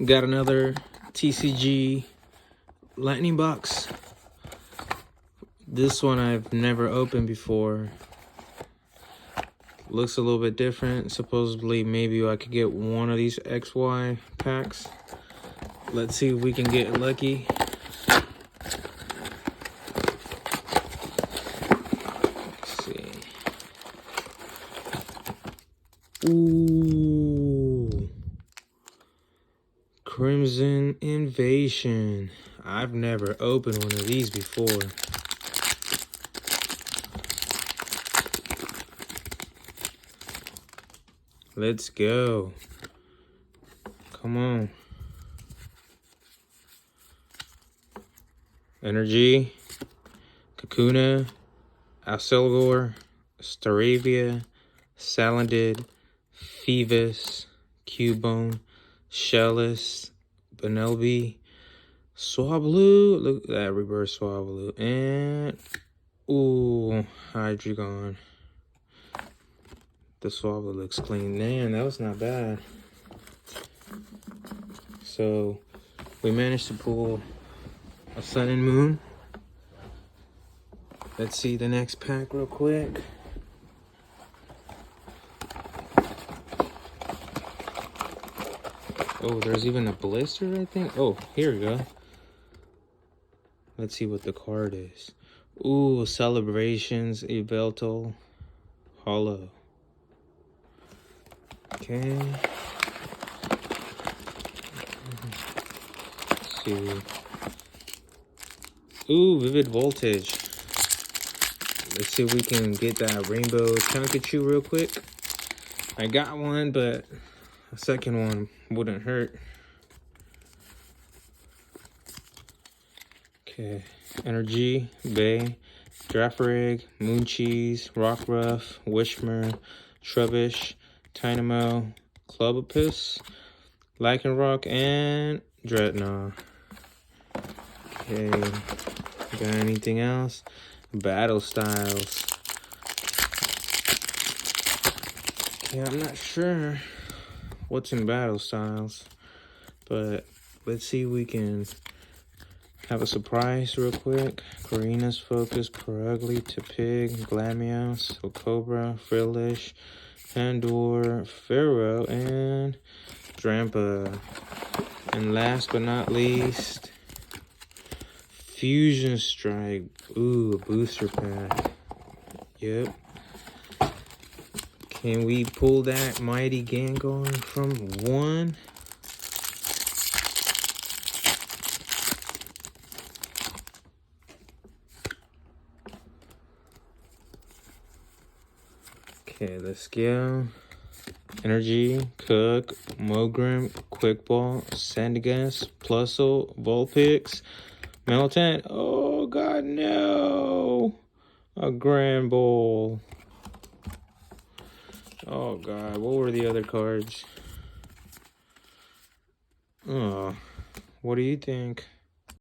Got another TCG lightning box. This one I've never opened before. Looks a little bit different. Supposedly maybe I could get one of these XY packs. Let's see if we can get lucky. Let's see. Ooh. Crimson Invasion. I've never opened one of these before. Let's go. Come on. Energy, Kakuna, Alcelgor, Staravia, Salandit, Phoebus, Cubone, Shellis, Benelby, Swablu. Look at that reverse Swablu. And, ooh, Hydreigon. The Swablu looks clean. Man, that was not bad. So, we managed to pull a Sun and Moon. Let's see the next pack real quick. Oh, there's even a blister, I think. Oh, here we go. Let's see what the card is. Ooh, Celebrations, Yveltal, Hollow. Okay. Let's see. Ooh, Vivid Voltage. Let's see if we can get that Rainbow Chunkachu real quick. I got one, but a second one wouldn't hurt. Okay. Energy, Bay, Girafarig, Mooncheese, Rockruff, Wishmer, Trubbish, Tynamo, Clubopus, Lycanroc, and Dreadnought. Okay. Got anything else? Battle Styles. Okay, I'm not sure what's in Battle Styles, but let's see if we can have a surprise real quick. Karina's Focus, Perugly, Tepig, Glamios, Ocobra, Frillish, Pandor, Pharaoh, and Drampa. And last but not least, Fusion Strike. Ooh, a booster pack. Yep. Can we pull that Mighty Gengar from one? Okay, let's go. Energy, Cook, Mogrim, Quick Ball, Sandygast, Plusle, Vulpix, Meltan. Oh god, no! A Grand Bowl. Oh god, what were the other cards? Oh, what do you think?